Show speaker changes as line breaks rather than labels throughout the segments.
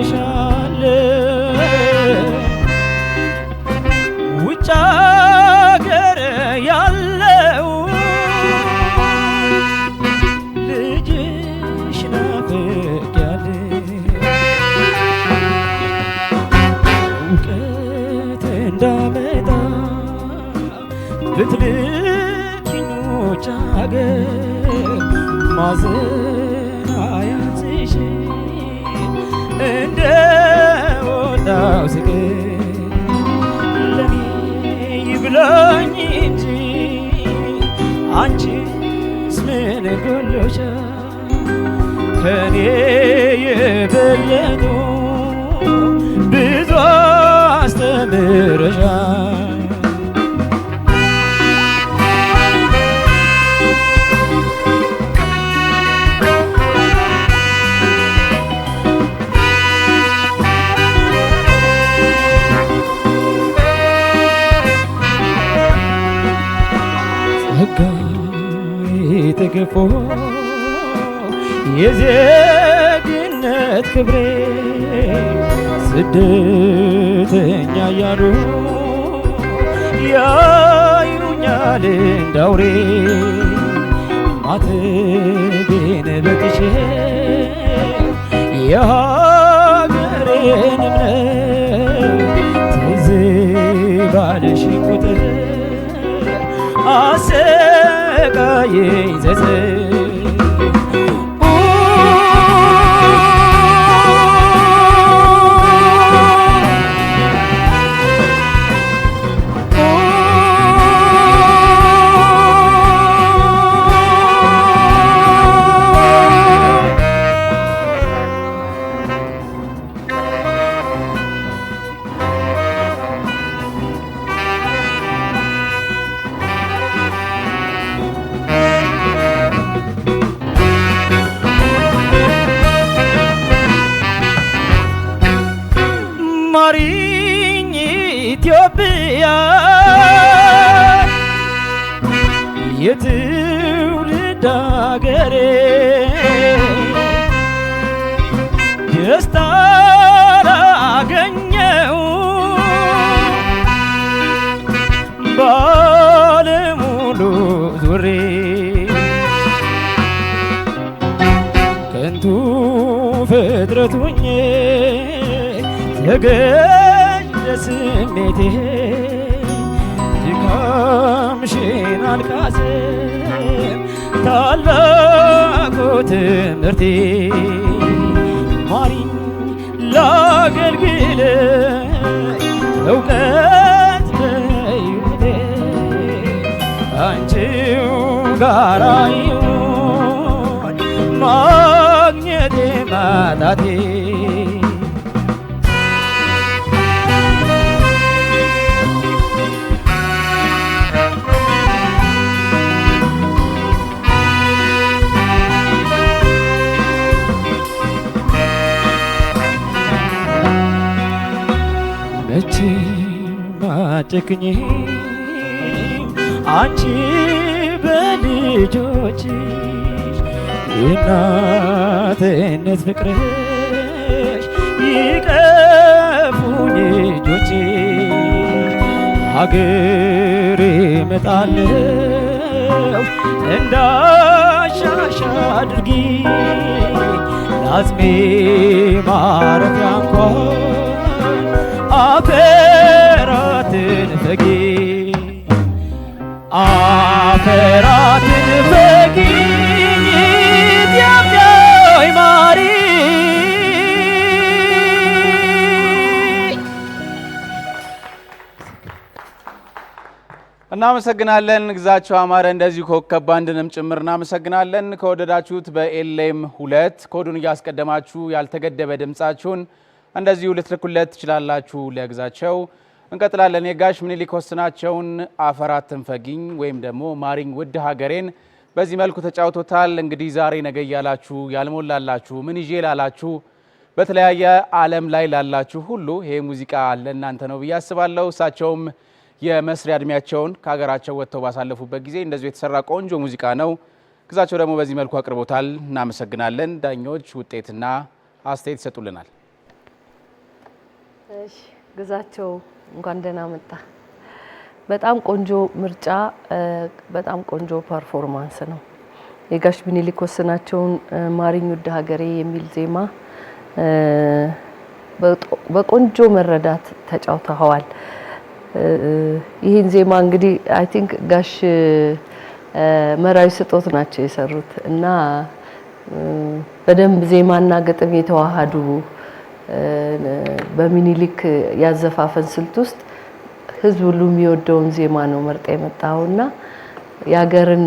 አዝኜሻለሁ ውጭ አገር ያለው ልጅሽ ናፍቄያለሁ እውቀት እንዳመጣ ብትልኪኝ ውጭ አገር ማዘን አያንስሽ እንደ ወጣው ስቅር ለኔ ይብላኝ እንጂ አንቺስ ምን ጎሎሻል ከኔ የበለጡ ብዙ አስተምረሻል ተገፎ የዜግነት ክብሬ ስደተኛ እያሉ ያዩኛል እንዳውሬ ማተቤን በጥሼ የሀገሬን እምነት ትዝ ባለሽ ቁጥር አሰቃየኝ ዘዘን ማሪኝ ኢትዮጵያ የትውልድ አገሬ ደስታ ላገኘው ባለሙሉ ዙሬ ከንቱ ፍጥረት ሆኜ ተገዥ ለስሜቴ ድካምሽን አልካስም ታላቁ ትምህርቴ ማሪኝ ላገልግልሽ እውቀት በሕይወቴ አንቺው ጋራ ይሁን ማግኘቴ ማጣቴ ማጨክኝ አንቺ በልጆችሽ የእናትነት ፍቅርሽ ይቀፉኝ እጆችሽ ሀገሬ እመጣለሁ እንዳሻሽ አድርጊ ለአጽሜ ማረፊያ እንኳን አፈራትን ፈጊ አፈራትን ፈጊ ኢትዮጵያዊ ማሪ
እናመሰግናለን። ግዛቸው አማረ እንደዚሁ ኮከብ ባንድንም ጭምር እናመሰግናለን። ከወደዳችሁት በኤልኤም 2 ኮዱን እያስቀደማችሁ ያልተገደበ ድምጻችሁን እንደዚሁ ልትልኩለት ትችላላችሁ ለግዛቸው። እንቀጥላለን። የጋሽ ምኒልክ ወስናቸውን አፈራትን ፈጊኝ ወይም ደግሞ ማሪኝ ውድ ሀገሬን በዚህ መልኩ ተጫውቶታል። እንግዲህ ዛሬ ነገ ያላችሁ ያልሞላላችሁ ምን ይዤ ላላችሁ በተለያየ ዓለም ላይ ላላችሁ ሁሉ ይሄ ሙዚቃ ለእናንተ ነው ብዬ አስባለሁ። እሳቸውም የመስሪያ እድሜያቸውን ከሀገራቸው ወጥተው ባሳለፉበት ጊዜ እንደዚሁ የተሰራ ቆንጆ ሙዚቃ ነው። ግዛቸው ደግሞ በዚህ መልኩ አቅርቦታል። እናመሰግናለን። ዳኞች ውጤትና አስተያየት ይሰጡልናል።
እሺ ግዛቸው እንኳን ደህና መጣ። በጣም ቆንጆ ምርጫ፣ በጣም ቆንጆ ፐርፎርማንስ ነው። የጋሽ ምኒልክ ወስናቸውን ማሪኝ ውድ ሀገሬ የሚል ዜማ በቆንጆ መረዳት ተጫውተዋል። ይህን ዜማ እንግዲህ አይ ቲንክ ጋሽ መራዊ ስጦት ናቸው የሰሩት እና በደንብ ዜማና ግጥም የተዋሃዱ በሚኒሊክ ያዘፋፈን ስልት ውስጥ ህዝብ ሁሉ የሚወደውን ዜማ ነው መርጠ የመጣውና የሀገርን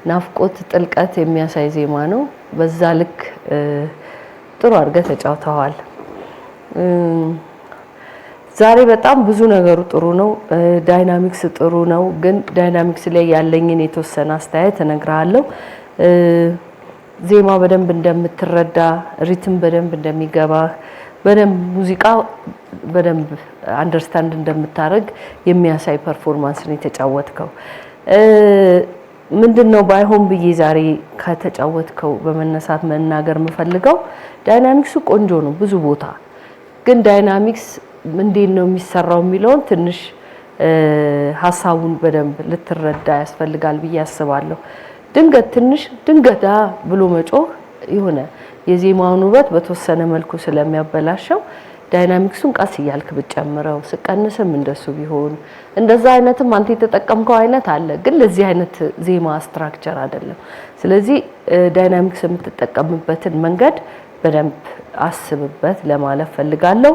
ናፍቆት ጥልቀት የሚያሳይ ዜማ ነው። በዛ ልክ ጥሩ አድርገህ ተጫውተዋል። ዛሬ በጣም ብዙ ነገሩ ጥሩ ነው። ዳይናሚክስ ጥሩ ነው። ግን ዳይናሚክስ ላይ ያለኝን የተወሰነ አስተያየት እነግርሃለሁ። ዜማ በደንብ እንደምትረዳ፣ ሪትም በደንብ እንደሚገባ፣ በደንብ ሙዚቃ በደንብ አንደርስታንድ እንደምታደርግ የሚያሳይ ፐርፎርማንስ ነው የተጫወትከው። ምንድነው ባይሆን ብዬ ዛሬ ከተጫወትከው በመነሳት መናገር የምፈልገው ዳይናሚክሱ ቆንጆ ነው ብዙ ቦታ፣ ግን ዳይናሚክስ እንዴት ነው የሚሰራው የሚለውን ትንሽ ሐሳቡን በደንብ ልትረዳ ያስፈልጋል ብዬ አስባለሁ። ድንገት ብሎ መጮህ የሆነ የዜማውን ውበት በተወሰነ መልኩ ስለሚያበላሸው ዳይናሚክሱን ቀስ እያልክ ብትጨምረው፣ ስቀንስም እንደሱ ቢሆን እንደዛ አይነትም አንተ የተጠቀምከው አይነት አለ፣ ግን ለዚህ አይነት ዜማ ስትራክቸር አይደለም። ስለዚህ ዳይናሚክስ የምትጠቀምበትን መንገድ በደንብ አስብበት ለማለት ፈልጋለሁ።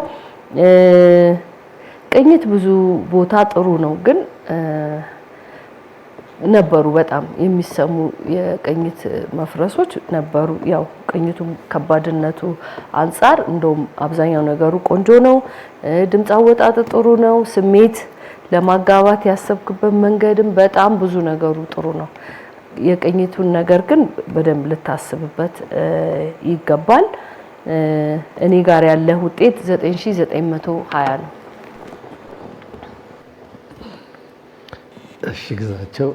ቅኝት ብዙ ቦታ ጥሩ ነው፣ ግን ነበሩ በጣም የሚሰሙ የቅኝት መፍረሶች ነበሩ። ያው ቅኝቱ ከባድነቱ አንፃር እንደውም አብዛኛው ነገሩ ቆንጆ ነው። ድምጽ አወጣጥ ጥሩ ነው። ስሜት ለማጋባት ያሰብክበት መንገድም በጣም ብዙ ነገሩ ጥሩ ነው። የቅኝቱን ነገር ግን በደንብ ልታስብበት ይገባል። እኔ ጋር ያለ ውጤት 9920 ነው።
እሺ ግዛቸው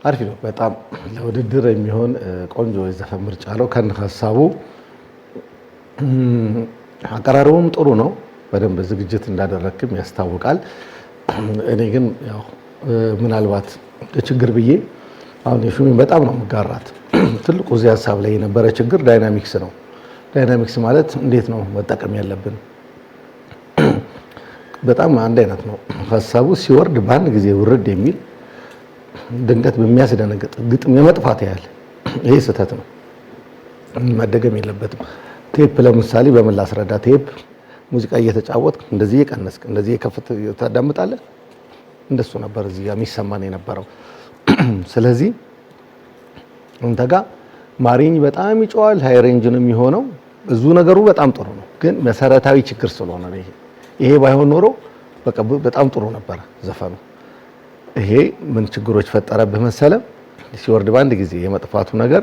አሪፍ ነው። በጣም ለውድድር የሚሆን ቆንጆ የዘፈን ምርጫ ነው። ከነ ሀሳቡ አቀራረቡም ጥሩ ነው። በደንብ ዝግጅት እንዳደረክም ያስታውቃል። እኔ ግን ያው ምናልባት ችግር ብዬ አሁን የሹሜን በጣም ነው መጋራት። ትልቁ እዚህ ሀሳብ ላይ የነበረ ችግር ዳይናሚክስ ነው። ዳይናሚክስ ማለት እንዴት ነው መጠቀም ያለብን? በጣም አንድ አይነት ነው ሀሳቡ። ሲወርድ በአንድ ጊዜ ውርድ የሚል ድንገት በሚያስደነግጥ ግጥም የመጥፋት ያህል ይሄ ስህተት ነው፣ መደገም የለበትም። ቴፕ ለምሳሌ በምን ላስረዳ? ቴፕ ሙዚቃ እየተጫወትክ እንደዚህ የቀነስክ እንደዚህ የከፍት ታዳምጣለህ። እንደሱ ነበር እዚህ ጋር የሚሰማን የነበረው። ስለዚህ እንተ ጋር ማሪኝ በጣም ይጮሃል፣ ሃይ ሬንጅ ነው የሚሆነው። ብዙ ነገሩ በጣም ጥሩ ነው፣ ግን መሰረታዊ ችግር ስለሆነ ነው ይሄ ባይሆን ኖሮ በቃ በጣም ጥሩ ነበር ዘፈኑ። ይሄ ምን ችግሮች ፈጠረብህ መሰለ? ሲወርድ በአንድ ጊዜ የመጥፋቱ ነገር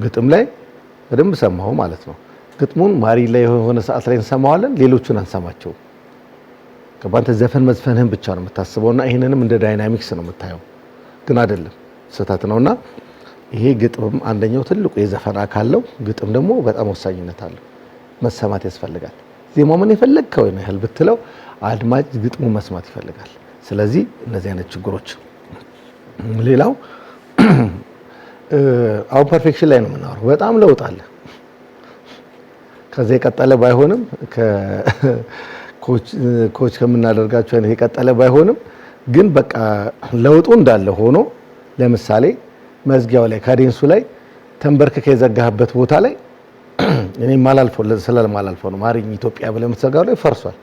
ግጥም ላይ በደንብ ሰማሁ ማለት ነው። ግጥሙን ማሪ ላይ የሆነ ሰዓት ላይ እንሰማዋለን፣ ሌሎቹን አንሰማቸው። ከባንተ ዘፈን መዝፈንህን ብቻ ነው የምታስበውና ይሄንንም እንደ ዳይናሚክስ ነው የምታየው፣ ግን አይደለም፣ ስህተት ነውና ይሄ ግጥም አንደኛው ትልቁ የዘፈን አካል ነው። ግጥም ደግሞ በጣም ወሳኝነት አለው፣ መሰማት ያስፈልጋል። ዜማው ምን የፈለግከው ነው ያህል ብትለው አድማጭ ግጥሙ መስማት ይፈልጋል። ስለዚህ እነዚህ አይነት ችግሮች። ሌላው አሁን ፐርፌክሽን ላይ ነው የምናወራው። በጣም ለውጥ አለ። ከዚህ የቀጠለ ባይሆንም ኮች ከምናደርጋቸው አይነት የቀጠለ ባይሆንም ግን በቃ ለውጡ እንዳለ ሆኖ ለምሳሌ መዝጊያው ላይ ካዴንሱ ላይ ተንበርክከ የዘጋህበት ቦታ ላይ እኔ ማላልፈው ነው ማሪኝ ኢትዮጵያ ብለህ የምትዘጋው ላይ ፈርሷል።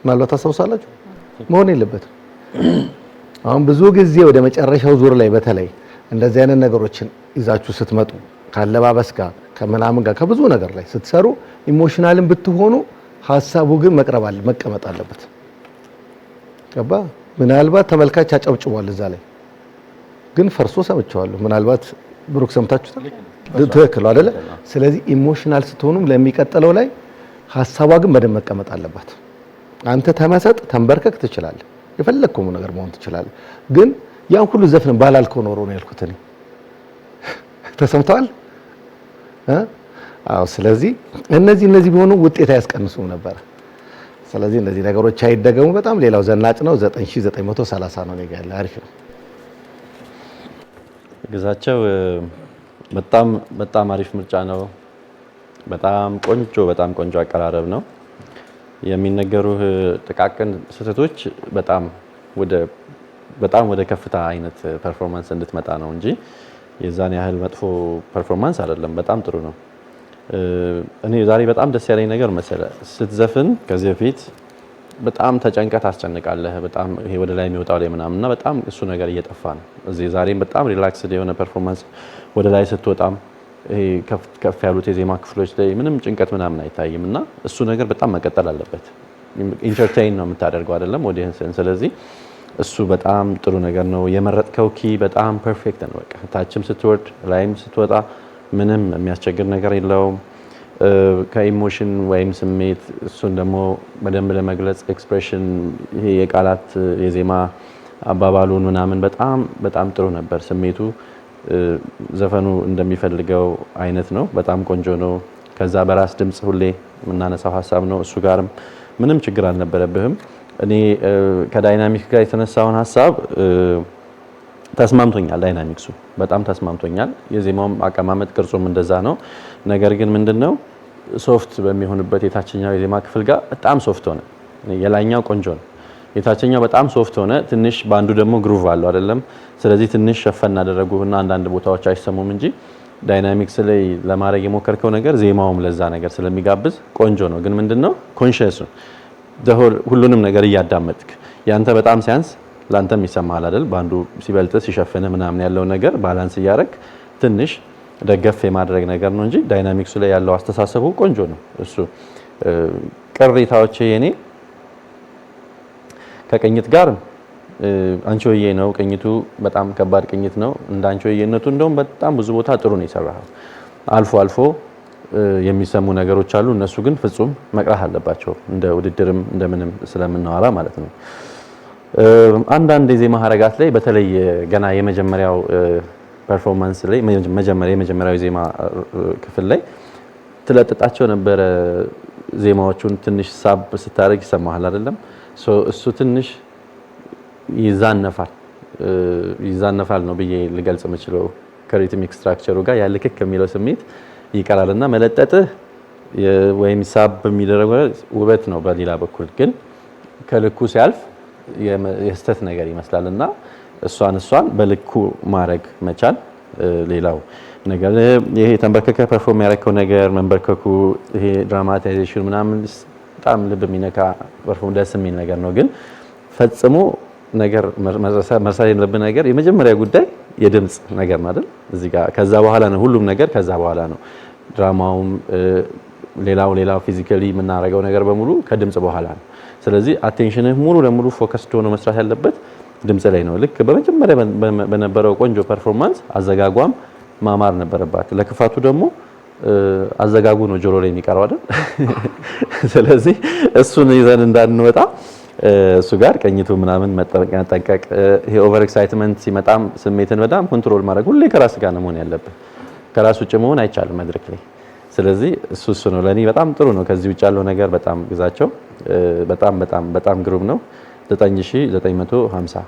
ምናልባት ታስታውሳላችሁ። መሆን የለበትም። አሁን ብዙ ጊዜ ወደ መጨረሻው ዙር ላይ በተለይ እንደዚህ አይነት ነገሮችን ይዛችሁ ስትመጡ ካለባበስ ጋር ከምናምን ጋር ከብዙ ነገር ላይ ስትሰሩ ኢሞሽናልን ብትሆኑ ሀሳቡ ግን መቀመጥ አለበት። ገባ? ምናልባት ተመልካች አጨብጭቧል እዛ ላይ ግን ፈርሶ ሰምቻለሁ። ምናልባት ብሩክ ሰምታችሁታል። ትክክል አይደለ? ስለዚህ ኢሞሽናል ስትሆኑም ለሚቀጥለው ላይ ሀሳቧ ግን በደንብ መቀመጥ አለባት። አንተ ተመሰጥ፣ ተንበርከክ ትችላለህ፣ የፈለግከው ነገር መሆን ትችላለህ። ግን ያን ሁሉ ዘፈን ባላልከው ኖሮ ነው ያልኩት እኔ። ተሰምተዋል አዎ ስለዚህ እነዚህ ቢሆኑ ውጤት አያስቀንሱም ነበር። ስለዚህ እነዚህ ነገሮች አይደገሙ። በጣም ሌላው ዘናጭ ነው 9930 ነው ነገ ያለ አሪፍ ነው።
ግዛቸው በጣም አሪፍ ምርጫ ነው። በጣም ቆንጆ አቀራረብ ነው። የሚነገሩህ ጥቃቅን ስህተቶች በጣም ወደ ከፍታ አይነት ፐርፎርማንስ እንድትመጣ ነው እንጂ የዛን ያህል መጥፎ ፐርፎርማንስ አይደለም። በጣም ጥሩ ነው። እኔ ዛሬ በጣም ደስ ያለኝ ነገር መሰለ ስትዘፍን ከዚህ በፊት በጣም ተጨንቀት አስጨንቃለህ በጣም ይሄ ወደ ላይ የሚወጣው ላይ ምናምንና በጣም እሱ ነገር እየጠፋ ነው። እዚህ ዛሬም በጣም ሪላክስድ የሆነ ፐርፎርማንስ ወደ ላይ ስትወጣም ይሄ ከፍ ያሉት የዜማ ክፍሎች ላይ ምንም ጭንቀት ምናምን አይታይም እና እሱ ነገር በጣም መቀጠል አለበት። ኢንተርቴይን ነው የምታደርገው አይደለም ኦዲየንስን። ስለዚህ እሱ በጣም ጥሩ ነገር ነው። የመረጥከው ኪ በጣም ፐርፌክት ነው። በቃ ታችም ስትወርድ ላይም ስትወጣ ምንም የሚያስቸግር ነገር የለውም። ከኢሞሽን ወይም ስሜት እሱን ደግሞ በደንብ ለመግለጽ ኤክስፕሬሽን ይሄ የቃላት የዜማ አባባሉን ምናምን በጣም ጥሩ ነበር። ስሜቱ ዘፈኑ እንደሚፈልገው አይነት ነው። በጣም ቆንጆ ነው። ከዛ በራስ ድምጽ ሁሌ የምናነሳው ሀሳብ ነው። እሱ ጋርም ምንም ችግር አልነበረብህም። እኔ ከዳይናሚክ ጋር የተነሳውን ሀሳብ ተስማምቶኛል። ዳይናሚክሱ በጣም ተስማምቶኛል። የዜማውም አቀማመጥ ቅርጹም እንደዛ ነው። ነገር ግን ምንድነው ሶፍት በሚሆንበት የታችኛው የዜማ ክፍል ጋር በጣም ሶፍት ሆነ። የላይኛው ቆንጆ ነው። የታችኛው በጣም ሶፍት ሆነ። ትንሽ ባንዱ ደግሞ ግሩቭ አለው አይደለም። ስለዚህ ትንሽ ሸፈን አደረጉና አንዳንድ ቦታዎች አይሰሙም እንጂ ዳይናሚክስ ላይ ለማድረግ የሞከርከው ነገር ዜማውም ለዛ ነገር ስለሚጋብዝ ቆንጆ ነው። ግን ምንድነው ኮንሺየስ ሁሉንም ነገር እያዳመጥክ ያንተ በጣም ሲያንስ ላንተም ይሰማሃል አይደል? ባንዱ ሲበልጥ ሲሸፍን ምናምን ያለው ነገር ባላንስ እያደረግ ትንሽ ደገፍ የማድረግ ነገር ነው እንጂ ዳይናሚክሱ ላይ ያለው አስተሳሰቡ ቆንጆ ነው። እሱ ቅሬታዎች የኔ ከቅኝት ጋር አንቺ ሆዬ ነው። ቅኝቱ በጣም ከባድ ቅኝት ነው። እንደ አንቺ ሆዬነቱ እንደውም በጣም ብዙ ቦታ ጥሩ ነው የሰራው። አልፎ የሚሰሙ ነገሮች አሉ። እነሱ ግን ፍጹም መቅረት አለባቸው። እንደ ውድድርም እንደምንም ስለምናወራ ማለት ነው። አንዳንድ የዜማ ሀረጋት ላይ በተለይ ገና የመጀመሪያው ፐርፎርማንስ ላይ የመጀመሪያው የዜማ ክፍል ላይ ትለጥጣቸው ነበረ። ዜማዎቹን ትንሽ ሳብ ስታደርግ ይሰማሃል አይደለም? እሱ ትንሽ ይዛነፋል ነው ብዬ ልገልጽ የምችለው። ከሪትሚክ ስትራክቸሩ ጋር ያልክክ የሚለው ስሜት ይቀራልና መለጠጥህ ወይም ሳብ የሚደረገው ውበት ነው። በሌላ በኩል ግን ከልኩ ሲያልፍ የስተት ነገር ይመስላልና እሷን በልኩ ማድረግ መቻል ሌላው ነገር። ይሄ ተንበርከከ ፐርፎርም ያደረከው ነገር መንበርከኩ ይሄ ድራማታይዜሽን ምናምን በጣም ልብ የሚነካ ፐርፎርም ደስ የሚል ነገር ነው። ግን ፈጽሞ ነገር መርሳት የሌለብህ ነገር የመጀመሪያ ጉዳይ የድምጽ ነገር ነው አይደል? እዚህ ጋር ከዛ በኋላ ነው ሁሉም ነገር ከዛ በኋላ ነው ድራማውም ሌላው ፊዚካሊ የምናደርገው ነገር በሙሉ ከድምጽ በኋላ ነው። ስለዚህ አቴንሽንህ ሙሉ ለሙሉ ፎከስድ ሆኖ መስራት ያለበት ድምጽ ላይ ነው። ልክ በመጀመሪያ በነበረው ቆንጆ ፐርፎርማንስ አዘጋጓም ማማር ነበረባት። ለክፋቱ ደግሞ አዘጋጉ ነው ጆሮ ላይ የሚቀረው አይደል? ስለዚህ እሱን ይዘን እንዳንወጣ እሱ ጋር ቀኝቱ ምናምን መጠንቀቅ። ይሄ ኦቨር ኤክሳይትመንት ሲመጣም ስሜትን በጣም ኮንትሮል ማድረግ ሁሌ ከራስ ጋር ነው መሆን ያለበት። ከራስ ውጭ መሆን አይቻልም መድረክ ላይ። ስለዚህ እሱ ነው ለኔ በጣም ጥሩ ነው። ከዚህ ውጭ ያለው ነገር በጣም ግዛቸው በጣም ግሩም ነው። 9950